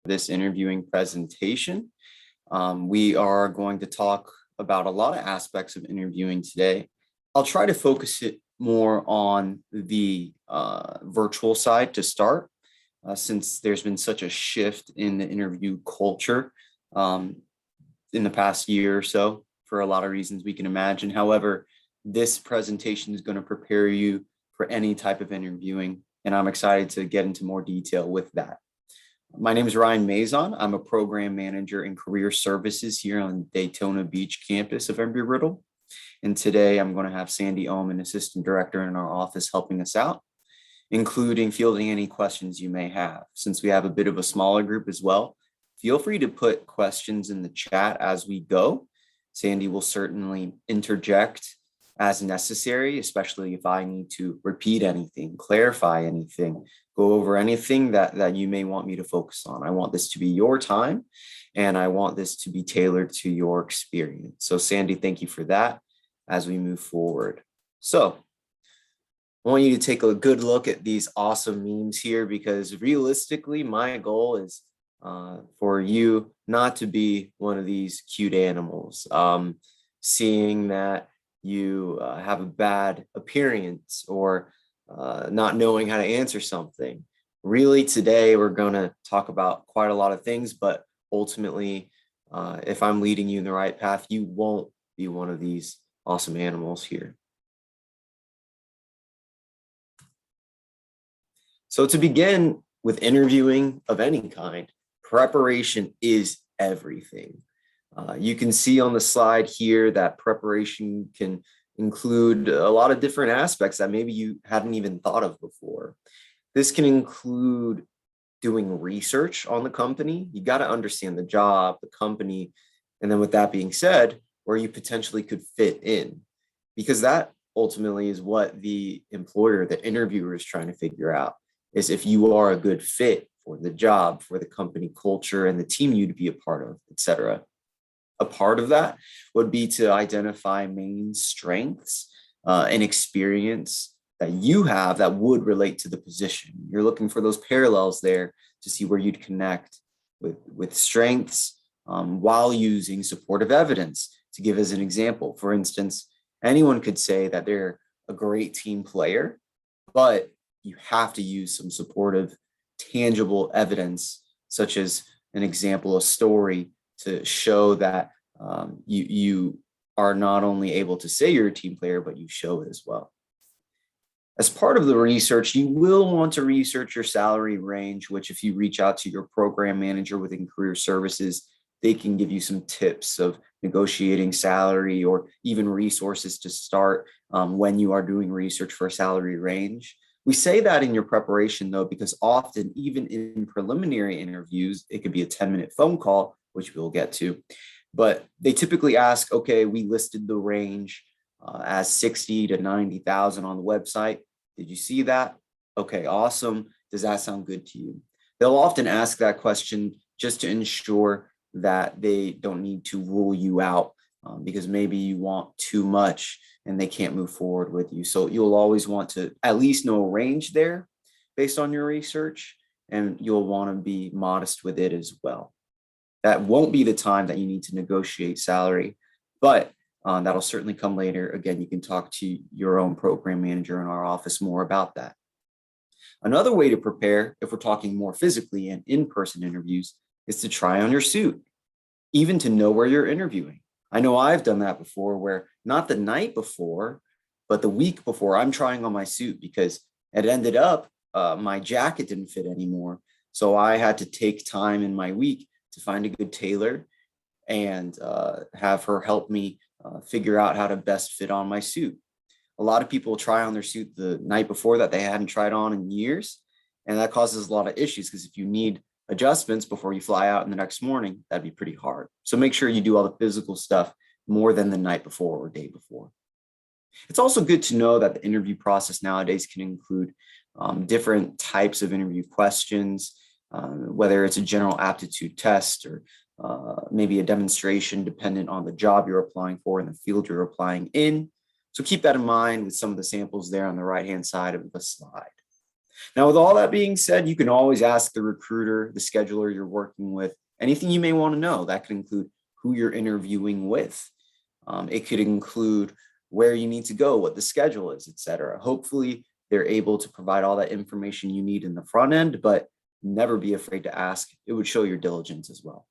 this interviewing presentation. We are going to talk about a lot of aspects of interviewing today. I'll try to focus it more on the virtual side to start, since there's been such a shift in the interview culture in the past year or so for a lot of reasons we can imagine. However, this presentation is going to prepare you for any type of interviewing, and I'm excited to get into more detail with that. My name is Ryan Mazon. I'm a program manager in career services here on Daytona Beach campus of Embry-Riddle. And today I'm going to have Sandy Oman, assistant director in our office, helping us out, including fielding any questions you may have. Since we have a bit of a smaller group as well, feel free to put questions in the chat as we go. Sandy will certainly interject as necessary, especially if I need to repeat anything, clarify anything, go over anything that you may want me to focus on. I want this to be your time, and I want this to be tailored to your experience. So Sandy, thank you for that as we move forward. So I want you to take a good look at these awesome memes here, because realistically, my goal is for you not to be one of these cute animals. Seeing that you have a bad appearance or not knowing how to answer something. Really, today we're going to talk about quite a lot of things, but ultimately, if I'm leading you in the right path, you won't be one of these awesome animals here. So to begin with interviewing of any kind, preparation is everything. You can see on the slide here that preparation can include a lot of different aspects that maybe you hadn't even thought of before. This can include doing research on the company. You got to understand the job, the company, and then with that being said, where you potentially could fit in, because that ultimately is what the employer, the interviewer, is trying to figure out, is if you are a good fit for the job, for the company culture and the team you'd be a part of, etc. A part of that would be to identify main strengths and experience that you have that would relate to the position. You're looking for those parallels there to see where you'd connect with strengths while using supportive evidence. To give as an example, for instance, anyone could say that they're a great team player, but you have to use some supportive, tangible evidence, such as an example, a story, to show that you are not only able to say you're a team player, but you show it as well. As part of the research, you will want to research your salary range, which if you reach out to your program manager within career services, they can give you some tips of negotiating salary or even resources to start when you are doing research for a salary range. We say that in your preparation, though, because often, even in preliminary interviews, it could be a 10-minute phone call, which we'll get to, but they typically ask, okay, we listed the range as 60 to 90,000 on the website. Did you see that? Okay, awesome. Does that sound good to you? They'll often ask that question just to ensure that they don't need to rule you out because maybe you want too much and they can't move forward with you. So you'll always want to at least know a range there based on your research, and you'll want to be modest with it as well. That won't be the time that you need to negotiate salary, but that'll certainly come later. Again, you can talk to your own program manager in our office more about that. Another way to prepare, if we're talking more physically and in-person interviews, is to try on your suit, even to know where you're interviewing. I know I've done that before, where not the night before, but the week before, I'm trying on my suit because it ended up my jacket didn't fit anymore. So I had to take time in my week to find a good tailor and have her help me figure out how to best fit on my suit. A lot of people try on their suit the night before that they hadn't tried on in years, and that causes a lot of issues because if you need adjustments before you fly out in the next morning, that'd be pretty hard. So make sure you do all the physical stuff more than the night before or day before. It's also good to know that the interview process nowadays can include different types of interview questions, whether it's a general aptitude test or maybe a demonstration dependent on the job you're applying for and the field you're applying in. So keep that in mind with some of the samples there on the right-hand side of the slide. Now, with all that being said, you can always ask the recruiter, the scheduler you're working with, anything you may want to know. That could include who you're interviewing with. It could include where you need to go, what the schedule is, et cetera. Hopefully, they're able to provide all that information you need in the front end, but never be afraid to ask. It would show your diligence as well.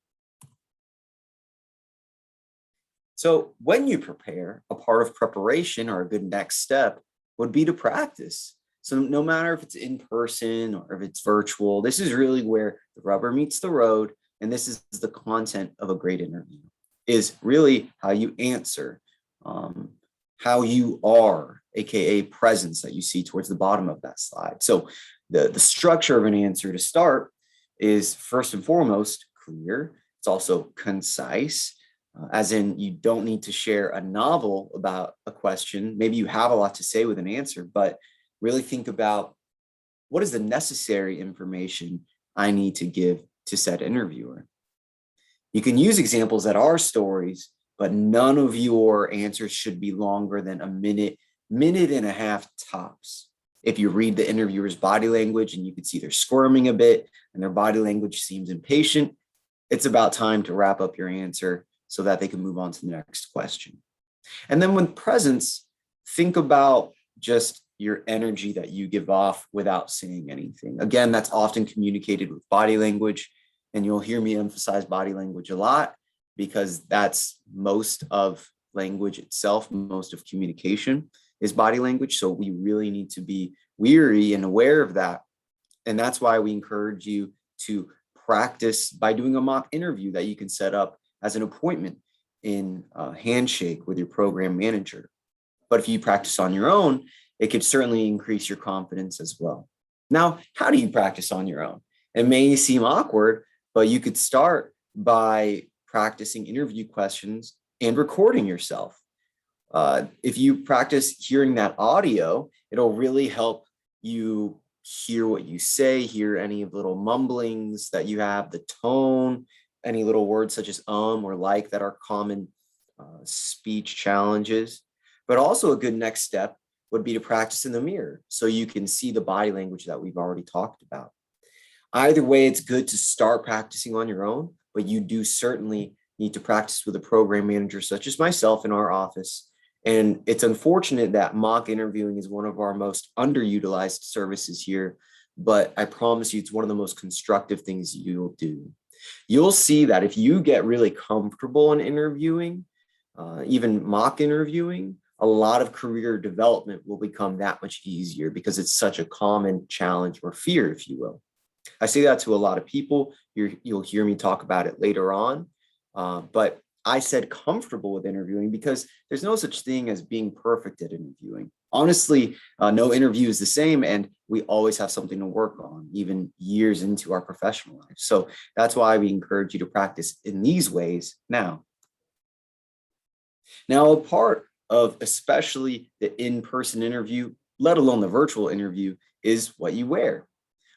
So when you prepare, a part of preparation or a good next step would be to practice. So no matter if it's in person or if it's virtual, this is really where the rubber meets the road. And this is the content of a great interview, is really how you answer, how you are, AKA presence that you see towards the bottom of that slide. So the structure of an answer to start is first and foremost clear. It's also concise, as in you don't need to share a novel about a question. Maybe you have a lot to say with an answer, but really think about what is the necessary information I need to give to said interviewer. You can use examples that are stories, but none of your answers should be longer than a minute, minute and a half tops. If you read the interviewer's body language and you can see they're squirming a bit and their body language seems impatient, it's about time to wrap up your answer so that they can move on to the next question. And then with presence, think about just your energy that you give off without saying anything. Again, that's often communicated with body language, and you'll hear me emphasize body language a lot because that's most of language itself, most of communication is body language. So we really need to be weary and aware of that. And that's why we encourage you to practice by doing a mock interview that you can set up as an appointment in a handshake with your program manager. But if you practice on your own, it could certainly increase your confidence as well. Now, how do you practice on your own? It may seem awkward, but you could start by practicing interview questions and recording yourself. If you practice hearing that audio, it'll really help you hear what you say, hear any of the little mumblings that you have, the tone, any little words such as or like that are common speech challenges. But also a good next step would be to practice in the mirror so you can see the body language that we've already talked about. Either way, it's good to start practicing on your own, but you do certainly need to practice with a program manager such as myself in our office. And it's unfortunate that mock interviewing is one of our most underutilized services here, but I promise you it's one of the most constructive things you'll do. You'll see that if you get really comfortable in interviewing, even mock interviewing, a lot of career development will become that much easier because it's such a common challenge or fear, if you will. I say that to a lot of people. You'll hear me talk about it later on. But I said comfortable with interviewing because there's no such thing as being perfect at interviewing. Honestly, no interview is the same, and we always have something to work on, even years into our professional life. So that's why we encourage you to practice in these ways now. Now, a part of especially the in-person interview, let alone the virtual interview, is what you wear.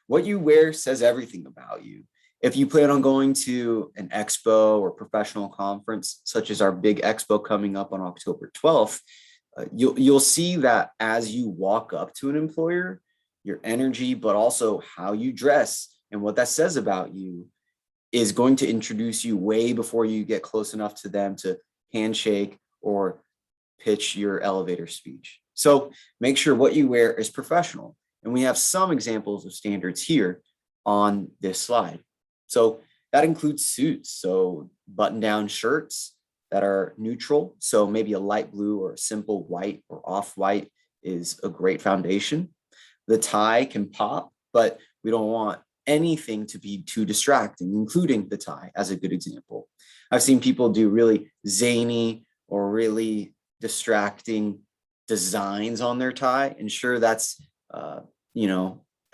What you wear says everything about you. If you plan on going to an expo or professional conference, such as our big expo coming up on October 12th, you'll see that as you walk up to an employer, your energy, but also how you dress and what that says about you is going to introduce you way before you get close enough to them to handshake or pitch your elevator speech. So make sure what you wear is professional. And we have some examples of standards here on this slide. So that includes suits, so button-down shirts that are neutral. So maybe a light blue or a simple white or off-white is a great foundation. The tie can pop, but we don't want anything to be too distracting, including the tie as a good example. I've seen people do really zany or really distracting designs on their tie, and sure, that's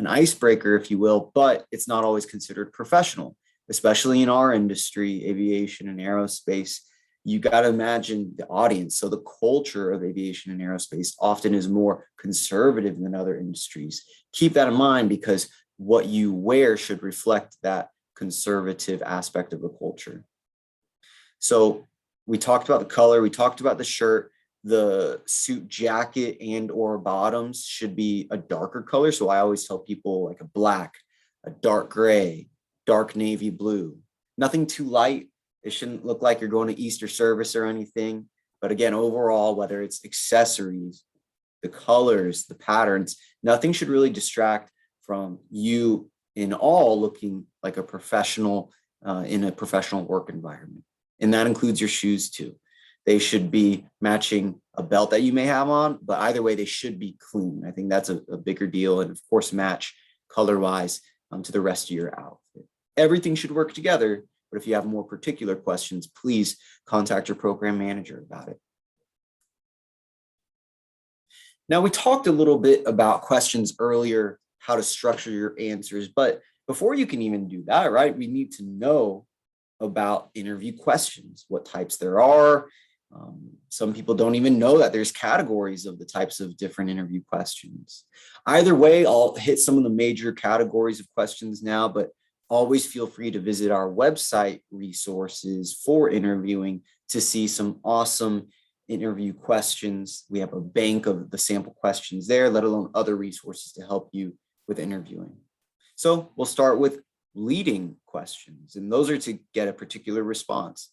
an icebreaker, if you will, but it's not always considered professional, especially in our industry, aviation and aerospace. You got to imagine the audience. So the culture of aviation and aerospace often is more conservative than other industries. Keep that in mind because what you wear should reflect that conservative aspect of the culture. So we talked about the color, we talked about the shirt. the suit jacket and or bottoms should be a darker color. So I always tell people like a black, a dark gray, dark navy blue, nothing too light. It shouldn't look like you're going to Easter service or anything. But again, overall, whether it's accessories, the colors, the patterns, nothing should really distract from you in all looking like a professional in a professional work environment. And that includes your shoes too. They should be matching a belt that you may have on, but either way, they should be clean. I think that's a bigger deal. And of course, match color-wise to the rest of your outfit. Everything should work together, but if you have more particular questions, please contact your program manager about it. Now, we talked a little bit about questions earlier, how to structure your answers, but before you can even do that, right, we need to know about interview questions, what types there are. Some people don't even know that there's categories of the types of different interview questions. Either way, I'll hit some of the major categories of questions now, but always feel free to visit our website resources for interviewing to see some awesome interview questions. We have a bank of the sample questions there, let alone other resources to help you with interviewing. So we'll start with leading questions, and those are to get a particular response.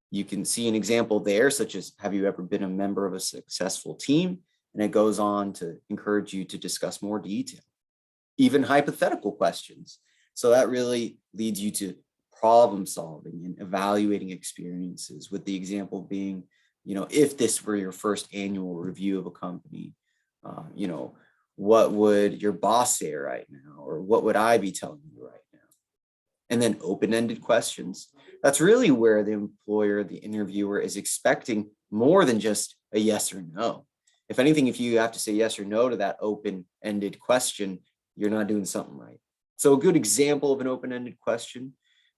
You can see an example there, such as, have you ever been a member of a successful team? And it goes on to encourage you to discuss more detail. Even hypothetical questions. So that really leads you to problem solving and evaluating experiences, with the example being, if this were your first annual review of a company, what would your boss say right now? Or what would I be telling you right now? And then open-ended questions. That's really where the employer, the interviewer, is expecting more than just a yes or no. If anything, if you have to say yes or no to that open-ended question, you're not doing something right. So a good example of an open-ended question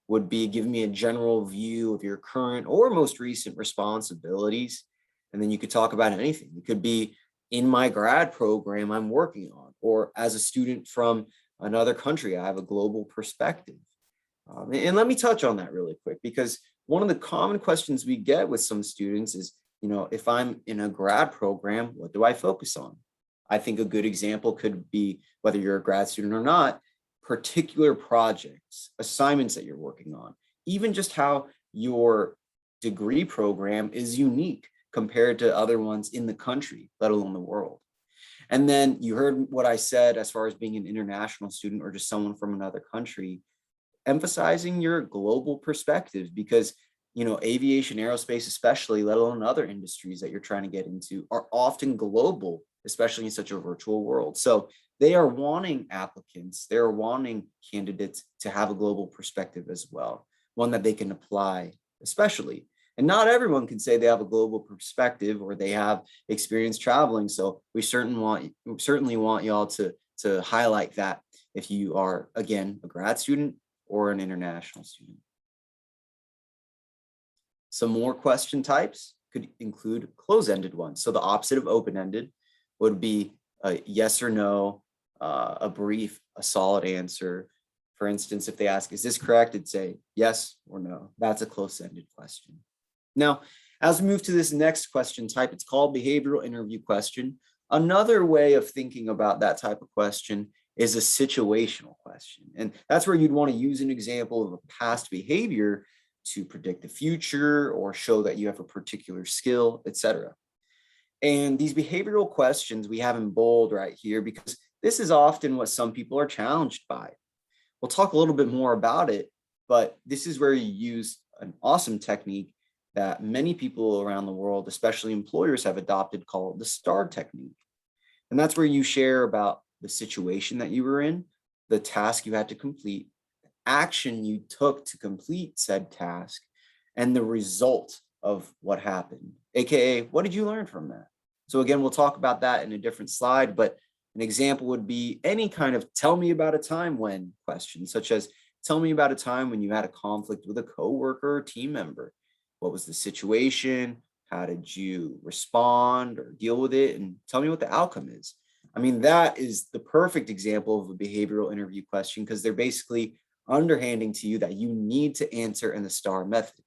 would be, give me a general view of your current or most recent responsibilities. And then you could talk about anything. It could be, in my grad program I'm working on, or as a student from another country, I have a global perspective. And let me touch on that really quick, because one of the common questions we get with some students is, if I'm in a grad program, what do I focus on? I think a good example could be, whether you're a grad student or not, particular projects, assignments that you're working on, even just how your degree program is unique compared to other ones in the country, let alone the world. And then you heard what I said as far as being an international student or just someone from another country, emphasizing your global perspective, because aviation, aerospace especially, let alone other industries that you're trying to get into, are often global, especially in such a virtual world. So they are wanting applicants, they're wanting candidates to have a global perspective as well, one that they can apply especially. And not everyone can say they have a global perspective or they have experience traveling. So we certainly want y'all to highlight that if you are, again, a grad student or an international student. Some more question types could include close-ended ones. So the opposite of open-ended would be a yes or no, a brief, a solid answer. For instance, if they ask, is this correct? It'd say yes or no. That's a close-ended question. Now, as we move to this next question type, it's called behavioral interview question. Another way of thinking about that type of question is a situational question. And that's where you'd want to use an example of a past behavior to predict the future or show that you have a particular skill, etc. And these behavioral questions we have in bold right here, because this is often what some people are challenged by. We'll talk a little bit more about it, but this is where you use an awesome technique that many people around the world, especially employers, have adopted, called the STAR technique. And that's where you share about the situation that you were in, the task you had to complete, the action you took to complete said task, and the result of what happened, AKA, what did you learn from that? So again, we'll talk about that in a different slide, but an example would be any kind of tell me about a time when question, such as tell me about a time when you had a conflict with a coworker or team member. What was the situation? How did you respond or deal with it? And tell me what the outcome is. I mean, that is the perfect example of a behavioral interview question, because they're basically underhanding to you that you need to answer in the STAR method.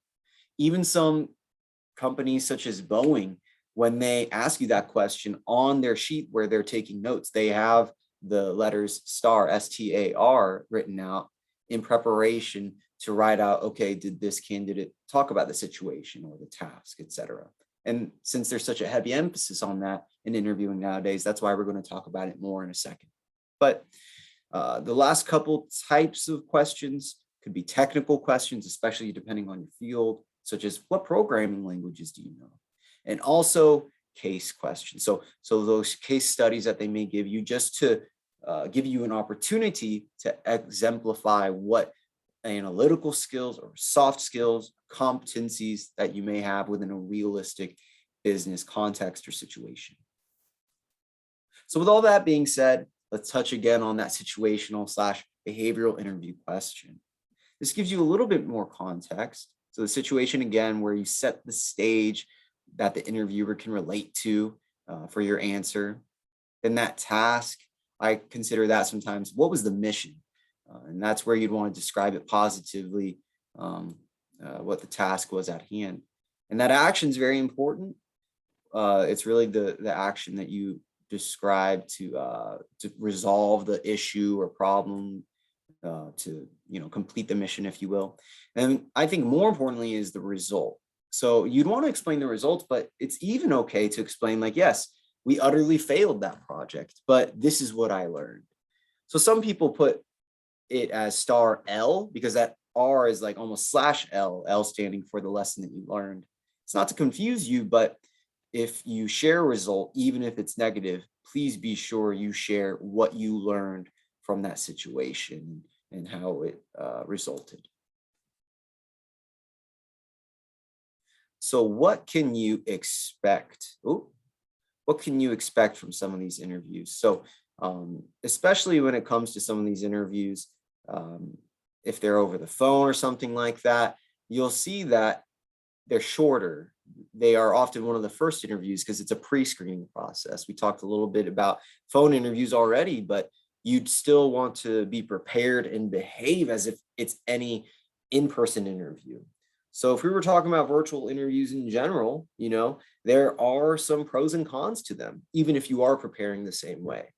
Even some companies such as Boeing when they ask you that question on their sheet where they're taking notes, they have the letters STAR, STAR, written out in preparation to write out, okay, did this candidate talk about the situation or the task, etc. And since there's such a heavy emphasis on that in interviewing nowadays, that's why we're going to talk about it more in a second. But the last couple types of questions could be technical questions, especially depending on your field, such as what programming languages do you know? And also case questions. So those case studies that they may give you just to give you an opportunity to exemplify what analytical skills or soft skills, competencies that you may have within a realistic business context or situation. So with all that being said, let's touch again on that situational/behavioral interview question. This gives you a little bit more context. So the situation again, where you set the stage that the interviewer can relate to for your answer. Then that task, I consider that sometimes, what was the mission? And that's where you'd want to describe it positively, what the task was at hand. And that action is very important. It's really the action that you describe to resolve the issue or problem, to complete the mission, if you will. And I think more importantly is the result. So you'd want to explain the results, but it's even okay to explain like, yes, we utterly failed that project, but this is what I learned. So some people put it as star L because that R is like almost /L, L standing for the lesson that you learned. It's not to confuse you, but if you share a result, even if it's negative, please be sure you share what you learned from that situation and how it resulted. So what can you expect? What can you expect from some of these interviews? So especially when it comes to some of these interviews, if they're over the phone or something like that, you'll see that they're shorter. They are often one of the first interviews because it's a pre-screening process. We talked a little bit about phone interviews already, but you'd still want to be prepared and behave as if it's any in-person interview. So if we were talking about virtual interviews in general, there are some pros and cons to them, even if you are preparing the same way.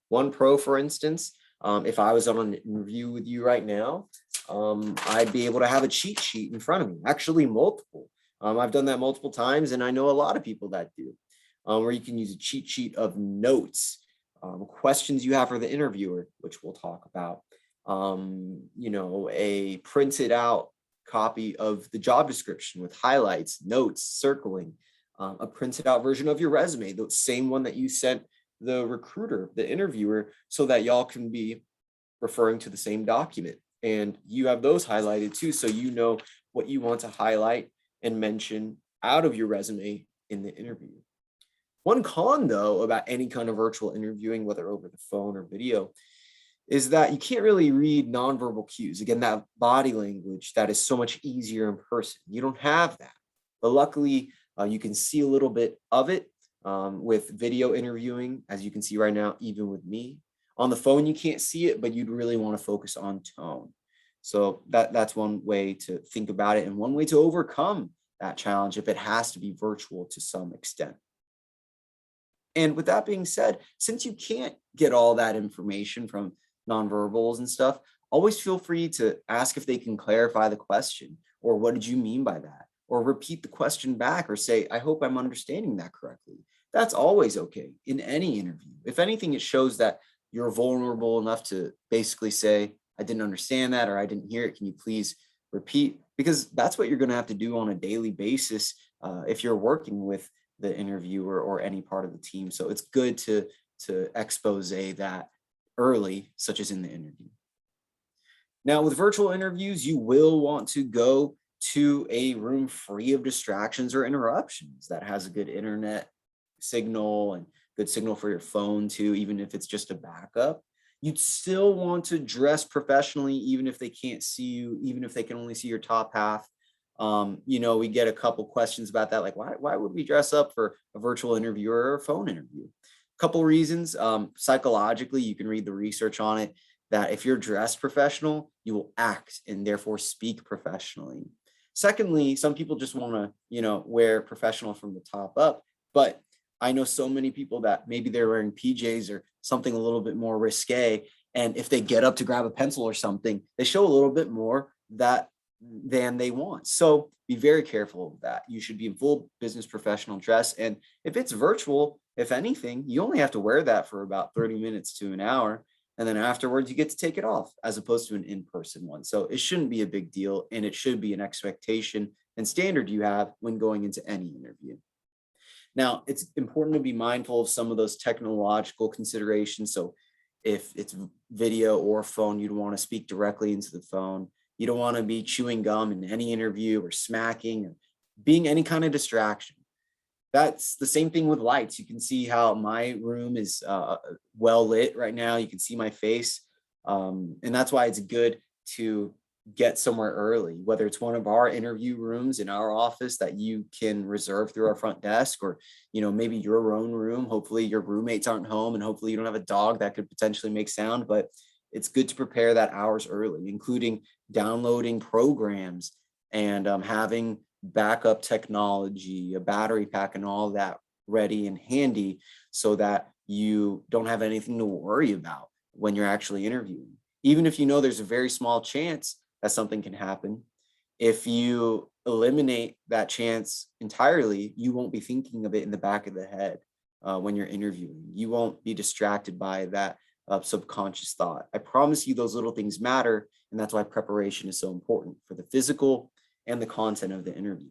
One pro, for instance, if I was on an interview with you right now, I'd be able to have a cheat sheet in front of me, actually multiple. I've done that multiple times, and I know a lot of people that do, where you can use a cheat sheet of notes, questions you have for the interviewer, which we'll talk about, a printed out copy of the job description with highlights, notes, circling, a printed out version of your resume, the same one that you sent the recruiter, the interviewer, so that y'all can be referring to the same document. And you have those highlighted too, so you know what you want to highlight and mention out of your resume in the interview. One con, though, about any kind of virtual interviewing, whether over the phone or video, is that you can't really read nonverbal cues. Again, that body language that is so much easier in person. You don't have that. But luckily, you can see a little bit of it with video interviewing, as you can see right now, even with me. On the phone, you can't see it, but you'd really want to focus on tone. So that's one way to think about it and one way to overcome that challenge if it has to be virtual to some extent. And with that being said, since you can't get all that information from nonverbals and stuff, always feel free to ask if they can clarify the question, or what did you mean by that? Or repeat the question back or say, I hope I'm understanding that correctly. That's always okay in any interview. If anything, it shows that you're vulnerable enough to basically say, I didn't understand that, or I didn't hear it. Can you please repeat? Because that's what you're going to have to do on a daily basis if you're working with the interviewer or any part of the team. So it's good to expose that early, such as in the interview. Now, with virtual interviews, you will want to go to a room free of distractions or interruptions that has a good internet signal and good signal for your phone too, even if it's just a backup. You'd still want to dress professionally, even if they can't see you, even if they can only see your top half. We get a couple questions about that, like why would we dress up for a virtual interview or a phone interview? A couple reasons. Psychologically, you can read the research on it, that if you're dressed professional, you will act and therefore speak professionally. Secondly, some people just want to, wear professional from the top up. But I know so many people that maybe they're wearing PJs or something a little bit more risque. And if they get up to grab a pencil or something, they show a little bit more than they want. So be very careful of that. You should be in full business professional dress. And if it's virtual, if anything, you only have to wear that for about 30 minutes to an hour. And then afterwards, you get to take it off as opposed to an in-person one. So it shouldn't be a big deal. And it should be an expectation and standard you have when going into any interview. Now, it's important to be mindful of some of those technological considerations. So if it's video or phone, you don't want to speak directly into the phone. You don't want to be chewing gum in any interview or smacking or being any kind of distraction. That's the same thing with lights. You can see how my room is well lit right now. You can see my face. And that's why it's good to get somewhere early, whether it's one of our interview rooms in our office that you can reserve through our front desk, or, maybe your own room. Hopefully your roommates aren't home, and hopefully you don't have a dog that could potentially make sound, but it's good to prepare that hours early, including downloading programs and having backup technology, a battery pack and all that ready and handy so that you don't have anything to worry about when you're actually interviewing. Even if there's a very small chance that something can happen, if you eliminate that chance entirely, you won't be thinking of it in the back of the head when you're interviewing. You won't be distracted by that subconscious thought. I promise you those little things matter, and that's why preparation is so important for the physical and the content of the interview.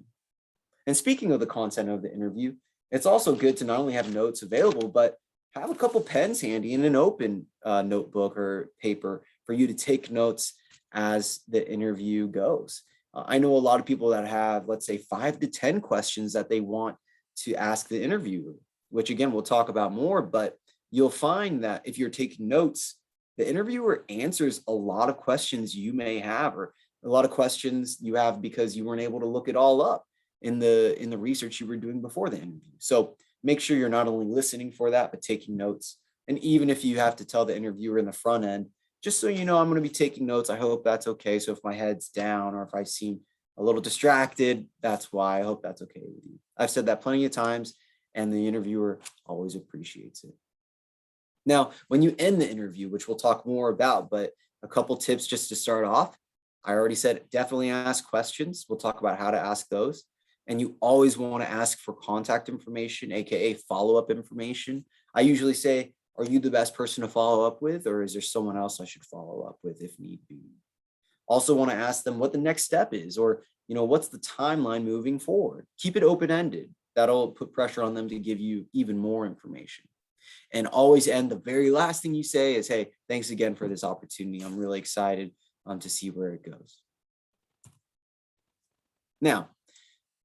And speaking of the content of the interview, it's also good to not only have notes available, but have a couple pens handy in an open notebook or paper for you to take notes as the interview goes. I know a lot of people that have, let's say, 5 to 10 questions that they want to ask the interviewer, which again, we'll talk about more, but you'll find that if you're taking notes, the interviewer answers a lot of questions you may have, or a lot of questions you have because you weren't able to look it all up in the research you were doing before the interview. So make sure you're not only listening for that, but taking notes. And even if you have to tell the interviewer in the front end, just so you know, I'm going to be taking notes. I hope that's okay. So if my head's down or if I seem a little distracted, that's why. I hope that's okay with you. I've said that plenty of times, and the interviewer always appreciates it. Now, when you end the interview, which we'll talk more about, but a couple tips just to start off. I already said definitely ask questions. We'll talk about how to ask those. And you always want to ask for contact information, aka follow-up information. I usually say, are you the best person to follow up with, or is there someone else I should follow up with if need be? Also want to ask them what the next step is, or what's the timeline moving forward. Keep it open-ended. That'll put pressure on them to give you even more information. And always end, the very last thing you say is, hey, thanks again for this opportunity. I'm really excited to see where it goes. Now,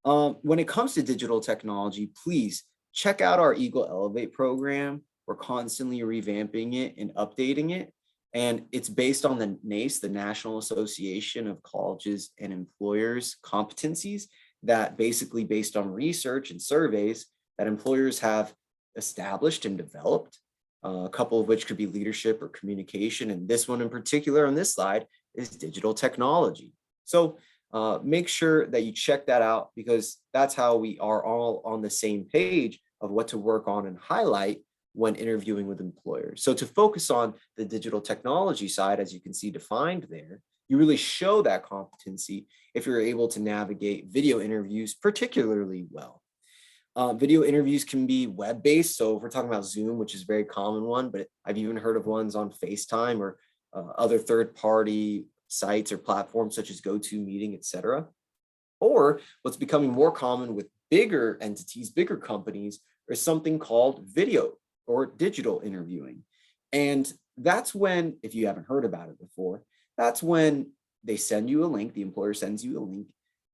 when it comes to digital technology, please check out our Eagle Elevate program. We're constantly revamping it and updating it. And it's based on the NACE, the National Association of Colleges and Employers competencies, that basically based on research and surveys that employers have established and developed, a couple of which could be leadership or communication. And this one in particular on this slide is digital technology. So make sure that you check that out, because that's how we are all on the same page of what to work on and highlight when interviewing with employers. So to focus on the digital technology side, as you can see defined there, you really show that competency if you're able to navigate video interviews particularly well. Video interviews can be web-based. So if we're talking about Zoom, which is a very common one, but I've even heard of ones on FaceTime or other third-party sites or platforms such as GoToMeeting, etc. Or what's becoming more common with bigger entities, bigger companies, is something called video or digital interviewing. And that's when, if you haven't heard about it before, that's when they send you a link, the employer sends you a link,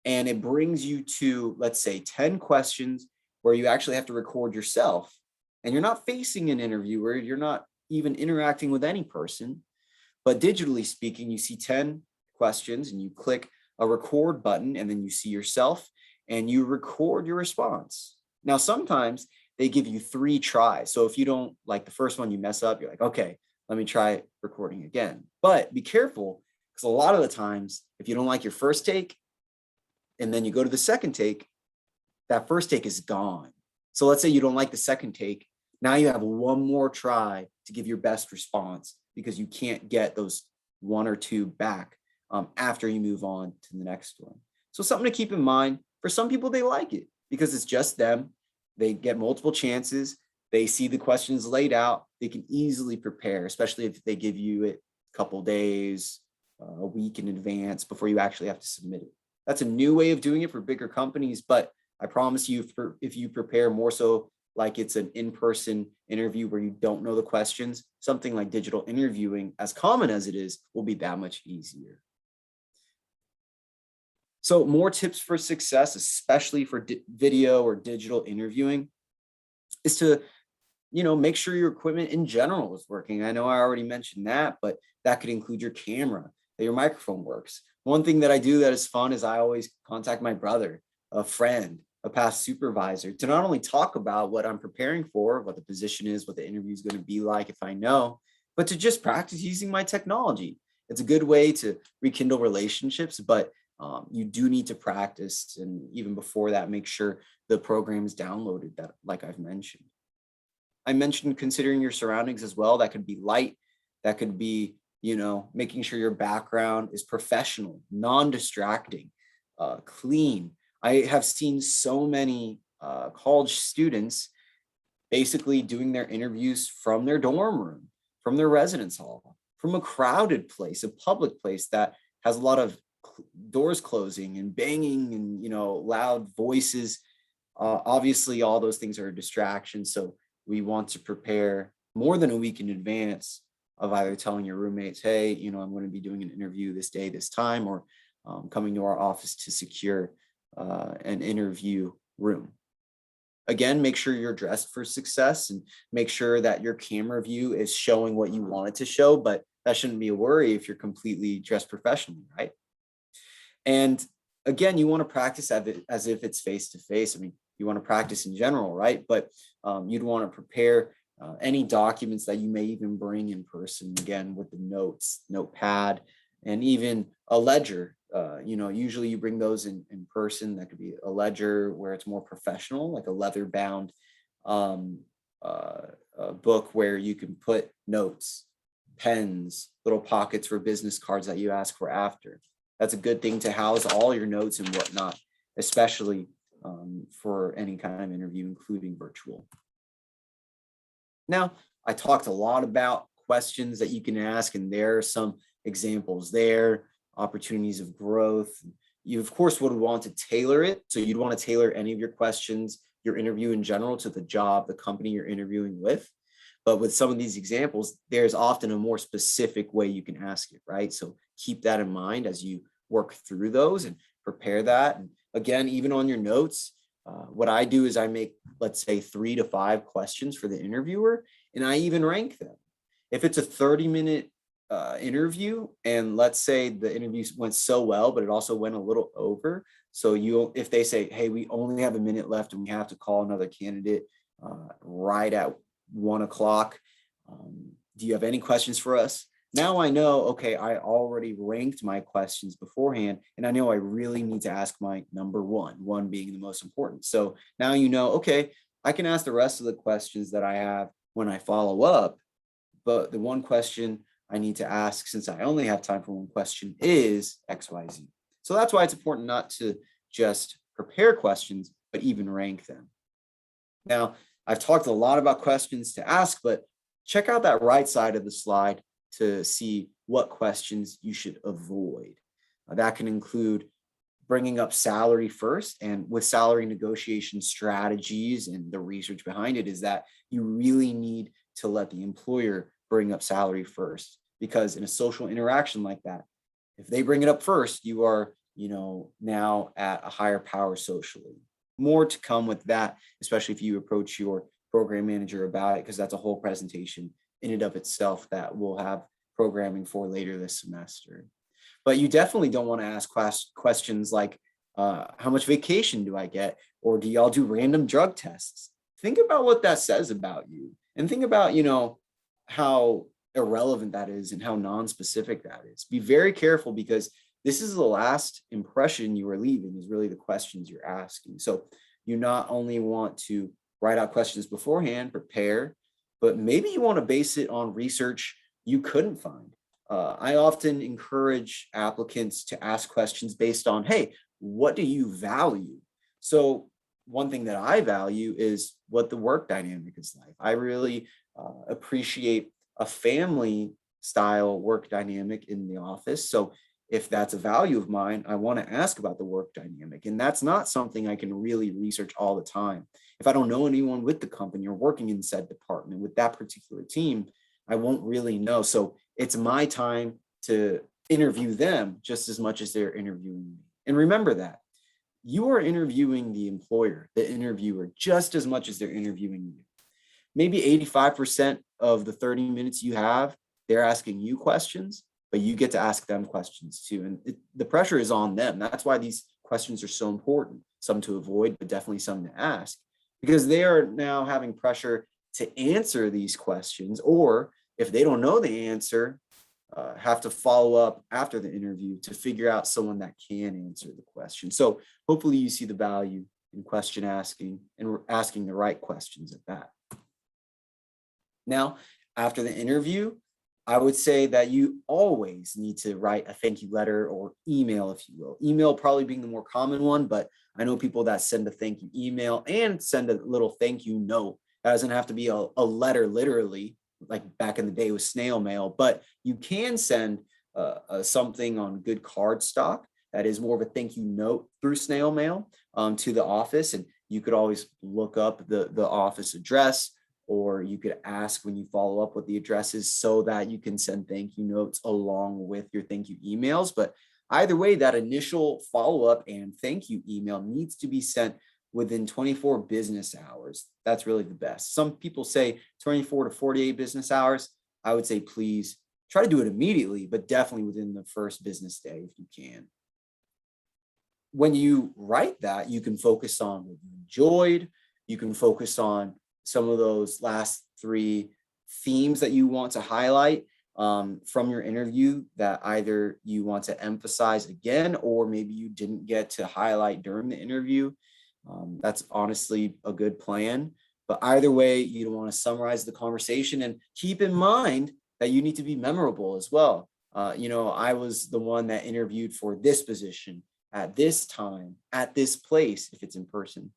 and it brings you to, let's say, 10 questions where you actually have to record yourself, and you're not facing an interviewer, you're not even interacting with any person, but digitally speaking, you see 10 questions and you click a record button, and then you see yourself and you record your response. Now, sometimes they give you 3 tries. So if you don't like the first one, you mess up, you're like, okay, let me try recording again. But be careful, because a lot of the times, if you don't like your first take and then you go to the second take, that first take is gone. So let's say you don't like the second take. Now you have one more try to give your best response because you can't get those one or two back after you move on to the next one. So something to keep in mind. For some people, they like it because it's just them. They get multiple chances. They see the questions laid out. They can easily prepare, especially if they give you it a couple days, a week in advance before you actually have to submit it. That's a new way of doing it for bigger companies, but I promise you, if you prepare more so like it's an in-person interview where you don't know the questions, something like digital interviewing, as common as it is, will be that much easier. So more tips for success, especially for video or digital interviewing, is to make sure your equipment in general is working. I know I already mentioned that, but that could include your camera, that your microphone works. One thing that I do that is fun is I always contact my brother, a friend, a past supervisor, to not only talk about what I'm preparing for, what the position is, what the interview is going to be like if I know, but to just practice using my technology. It's a good way to rekindle relationships, but you do need to practice. And even before that, make sure the program is downloaded, that, like I've mentioned. I mentioned considering your surroundings as well. That could be light. That could be, making sure your background is professional, non-distracting, clean. I have seen so many college students basically doing their interviews from their dorm room, from their residence hall, from a crowded place, a public place that has a lot of doors closing and banging and, loud voices. Obviously, all those things are a distraction. So we want to prepare more than a week in advance of either telling your roommates, hey, I'm going to be doing an interview this day, this time, or coming to our office to secure an interview room. Again, make sure you're dressed for success and make sure that your camera view is showing what you want it to show, but that shouldn't be a worry if you're completely dressed professionally, right? And again, you want to practice as if it's face-to-face. I mean, you want to practice in general, right? But you'd want to prepare any documents that you may even bring in person, again, with the notes, notepad, and even a ledger. Usually you bring those in person. That could be a ledger where it's more professional, like a leather-bound book where you can put notes, pens, little pockets for business cards that you ask for after. That's a good thing to house all your notes and whatnot, especially for any kind of interview, including virtual. Now, I talked a lot about questions that you can ask, and there are some examples there, opportunities of growth. You, of course, would want to tailor it. So you'd want to tailor any of your questions, your interview in general, to the job, the company you're interviewing with. But with some of these examples, there's often a more specific way you can ask it, right? So keep that in mind as you work through those and prepare that. And again, even on your notes, what I do is I make, let's say, 3 to 5 questions for the interviewer, and I even rank them. If it's a 30-minute interview, and let's say the interview went so well, but it also went a little over. So if they say, hey, we only have a minute left and we have to call another candidate right at 1 o'clock. Do you have any questions for us? Now I know, okay, I already ranked my questions beforehand, and I know I really need to ask my number one being the most important. So now okay, I can ask the rest of the questions that I have when I follow up, but the one question I need to ask, since I only have time for one question, is XYZ. So that's why it's important not to just prepare questions, but even rank them. Now, I've talked a lot about questions to ask, but check out that right side of the slide to see what questions you should avoid. That can include bringing up salary first, and with salary negotiation strategies and the research behind it is that you really need to let the employer bring up salary first, because in a social interaction like that, if they bring it up first, you are, now at a higher power socially. More to come with that, especially if you approach your program manager about it, because that's a whole presentation in and of itself that we'll have programming for later this semester. But you definitely don't want to ask questions like, how much vacation do I get? Or do y'all do random drug tests? Think about what that says about you, and think about, how irrelevant that is and how non-specific that is. Be very careful, because this is the last impression you are leaving, is really the questions you're asking. So you not only want to write out questions beforehand, prepare, but maybe you want to base it on research you couldn't find. I often encourage applicants to ask questions based on, hey, what do you value? So one thing that I value is what the work dynamic is like. I really appreciate a family style work dynamic in the office. So if that's a value of mine, I want to ask about the work dynamic. And that's not something I can really research all the time. If I don't know anyone with the company or working in said department with that particular team, I won't really know. So it's my time to interview them just as much as they're interviewing me. And remember that you are interviewing the employer, the interviewer, just as much as they're interviewing you. Maybe 85% of the 30 minutes you have, they're asking you questions, but you get to ask them questions too. And the pressure is on them. That's why these questions are so important, some to avoid, but definitely some to ask, because they are now having pressure to answer these questions, or if they don't know the answer, have to follow up after the interview to figure out someone that can answer the question. So hopefully you see the value in question asking and asking the right questions at that. Now, after the interview, I would say that you always need to write a thank you letter or email, if you will. Email probably being the more common one, but I know people that send a thank you email and send a little thank you note. That doesn't have to be a letter, literally, like back in the day with snail mail, but you can send something on good card stock that is more of a thank you note through snail mail to the office. And you could always look up the office address, or you could ask when you follow up what the address is so that you can send thank you notes along with your thank you emails. But either way, that initial follow-up and thank you email needs to be sent within 24 business hours. That's really the best. Some people say 24 to 48 business hours. I would say please try to do it immediately, but definitely within the first business day if you can. When you write that, you can focus on what you enjoyed. You can focus on some of those last 3 themes that you want to highlight from your interview that either you want to emphasize again, or maybe you didn't get to highlight during the interview. That's honestly a good plan. But either way, you don't want to summarize the conversation, and keep in mind that you need to be memorable as well. I was the one that interviewed for this position at this time, at this place, if it's in person.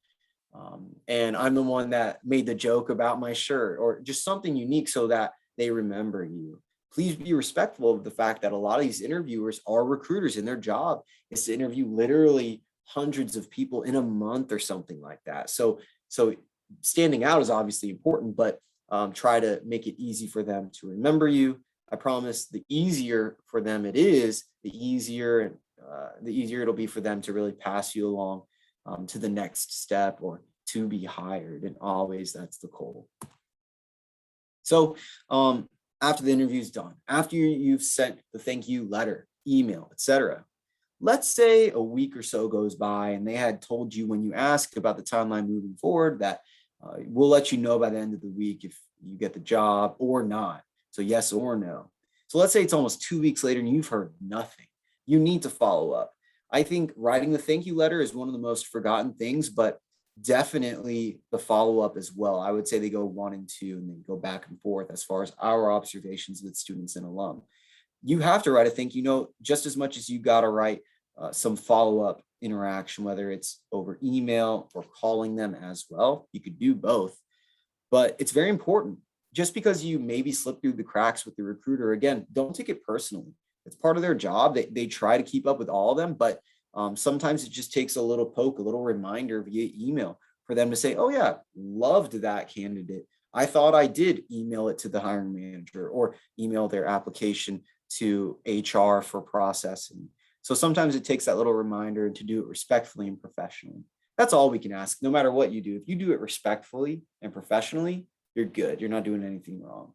And I'm the one that made the joke about my shirt, or just something unique so that they remember you. Please be respectful of the fact that a lot of these interviewers are recruiters, and their job is to interview literally hundreds of people in a month or something like that. So standing out is obviously important, but try to make it easy for them to remember you. I promise the easier for them it is, the easier it'll be for them to really pass you along to the next step or to be hired. And always that's the goal. So after the interview is done, after you've sent the thank you letter, email, etc., let's say a week or so goes by and they had told you when you asked about the timeline moving forward that we'll let you know by the end of the week if you get the job or not. So yes or no. So let's say it's almost 2 weeks later and you've heard nothing. You need to follow up. I think writing the thank you letter is one of the most forgotten things, but definitely the follow-up as well. I would say they go 1 and 2 and they go back and forth as far as our observations with students and alum. You have to write a thank you note just as much as you got to write some follow-up interaction, whether it's over email or calling them as well. You could do both, but it's very important. Just because you maybe slip through the cracks with the recruiter, again, don't take it personally. It's part of their job. They try to keep up with all of them, but sometimes it just takes a little poke, a little reminder via email for them to say, oh yeah, loved that candidate. I thought I did email it to the hiring manager or email their application to HR for processing. So sometimes it takes that little reminder to do it respectfully and professionally. That's all we can ask, no matter what you do. If you do it respectfully and professionally, you're good. You're not doing anything wrong.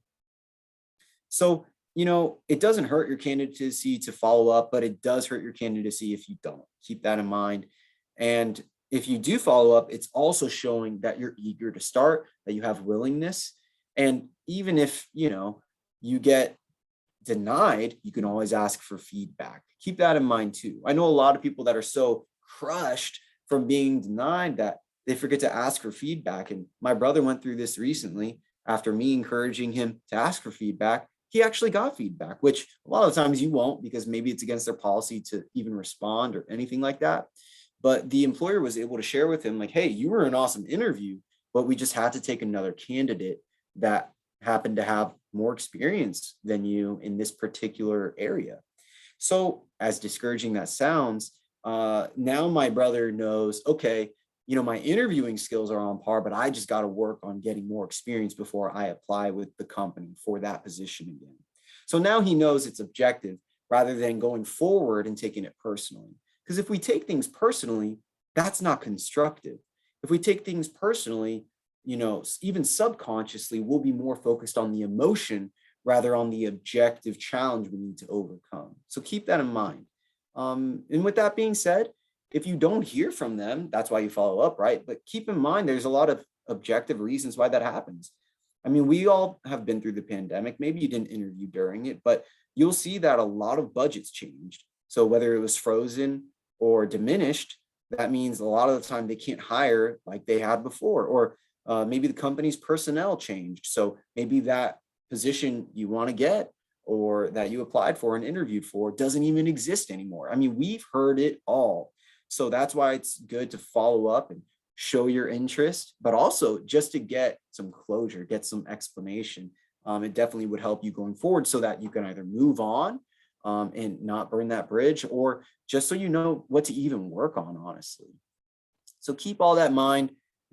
So, it doesn't hurt your candidacy to follow up, but it does hurt your candidacy if you don't. Keep that in mind. And if you do follow up, it's also showing that you're eager to start, that you have willingness. And even if, you get denied, you can always ask for feedback. Keep that in mind too. I know a lot of people that are so crushed from being denied that they forget to ask for feedback. And my brother went through this recently. After me encouraging him to ask for feedback, he actually got feedback, which a lot of times you won't, because maybe it's against their policy to even respond or anything like that. But the employer was able to share with him, like, hey, you were an awesome interview, but we just had to take another candidate that happened to have more experience than you in this particular area. So as discouraging that sounds, now my brother knows, okay, my interviewing skills are on par, but I just got to work on getting more experience before I apply with the company for that position again. So now he knows it's objective rather than going forward and taking it personally. Because if we take things personally, that's not constructive. If we take things personally, even subconsciously, we'll be more focused on the emotion rather on the objective challenge we need to overcome. So keep that in mind. And with that being said, if you don't hear from them, that's why you follow up, right? But keep in mind, there's a lot of objective reasons why that happens. I mean, we all have been through the pandemic. Maybe you didn't interview during it, but you'll see that a lot of budgets changed. So whether it was frozen or diminished, that means a lot of the time they can't hire like they had before, or maybe the company's personnel changed. So maybe that position you want to get or that you applied for and interviewed for doesn't even exist anymore. I mean, we've heard it all. So that's why it's good to follow up and show your interest, but also just to get some closure, get some explanation. It definitely would help you going forward so that you can either move on and not burn that bridge, or just so you know what to even work on, honestly. So keep all that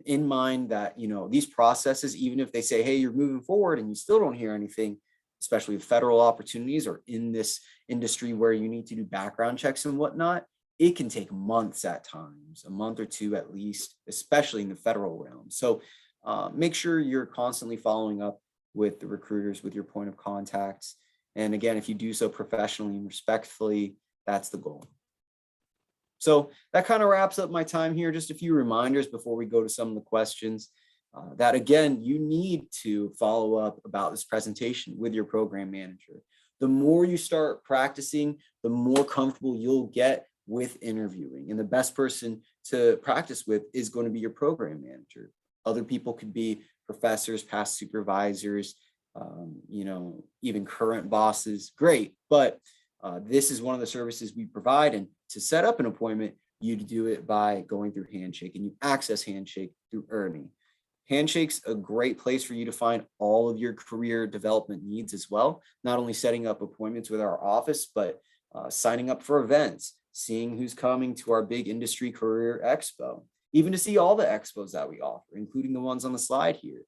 in mind that, these processes, even if they say, hey, you're moving forward and you still don't hear anything, especially with federal opportunities or in this industry where you need to do background checks and whatnot, it can take months at times, a month or two at least, especially in the federal realm. So make sure you're constantly following up with the recruiters, with your point of contacts. And again, if you do so professionally and respectfully, that's the goal. So that kind of wraps up my time here. Just a few reminders before we go to some of the questions. That again, you need to follow up about this presentation with your program manager. The more you start practicing, the more comfortable you'll get with interviewing. And the best person to practice with is going to be your program manager. Other people could be professors, past supervisors, even current bosses. Great. But this is one of the services we provide. And to set up an appointment, you do it by going through Handshake, and you access Handshake through ERNI. Handshake's a great place for you to find all of your career development needs as well. Not only setting up appointments with our office, but signing up for events, seeing who's coming to our big industry career expo, even to see all the expos that we offer, including the ones on the slide here.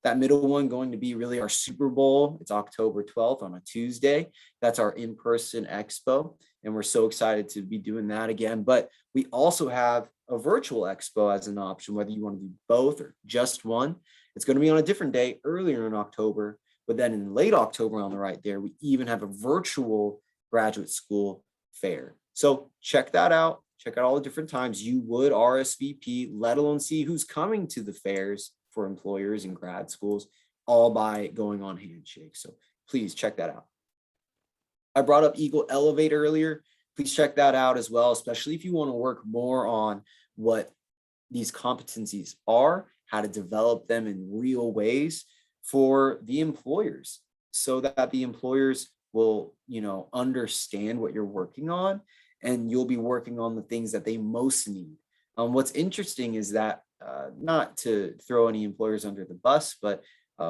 That middle one going to be really our Super Bowl. It's October 12th on a Tuesday. That's our in-person expo. And we're so excited to be doing that again. But we also have a virtual expo as an option, whether you want to do both or just one. It's going to be on a different day earlier in October. But then in late October on the right there, we even have a virtual graduate school fair. So check that out. Check out all the different times you would RSVP, let alone see who's coming to the fairs for employers and grad schools, all by going on Handshake. So please check that out. I brought up Eagle Elevate earlier. Please check that out as well, especially if you want to work more on what these competencies are, how to develop them in real ways for the employers, so that the employers will, understand what you're working on, and you'll be working on the things that they most need. What's interesting is that, not to throw any employers under the bus, but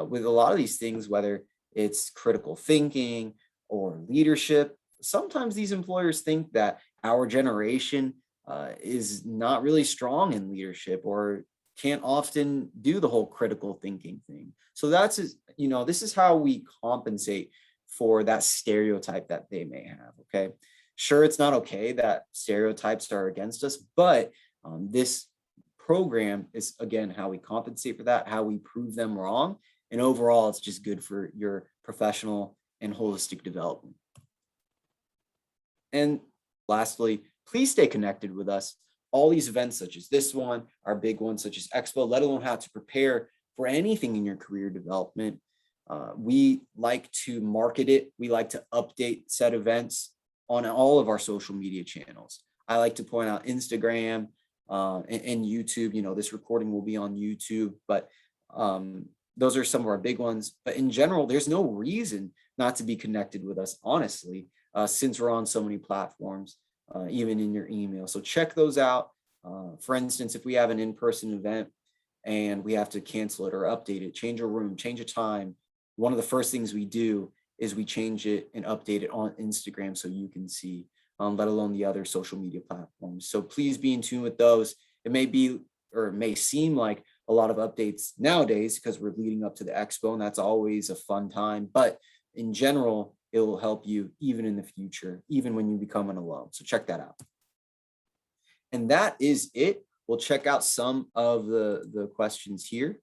with a lot of these things, whether it's critical thinking or leadership, sometimes these employers think that our generation is not really strong in leadership or can't often do the whole critical thinking thing. So that's, this is how we compensate for that stereotype that they may have, okay? Sure, it's not okay that stereotypes are against us, but this program is, again, how we compensate for that, how we prove them wrong. And overall, it's just good for your professional and holistic development. And lastly, please stay connected with us. All these events, such as this one, our big ones, such as Expo, let alone how to prepare for anything in your career development. We like to market it. We like to update said events on all of our social media channels. I like to point out Instagram, and YouTube. You know, this recording will be on YouTube, but those are some of our big ones. But in general, there's no reason not to be connected with us, honestly, since we're on so many platforms, even in your email. So check those out. For instance, if we have an in-person event and we have to cancel it or update it, change a room, change a time, one of the first things we do is we change it and update it on Instagram so you can see, let alone the other social media platforms. So please be in tune with those. It may be, or it may seem like a lot of updates nowadays because we're leading up to the expo, and that's always a fun time. But in general, it will help you even in the future, even when you become an alum. So check that out. And that is it. We'll check out some of the questions here.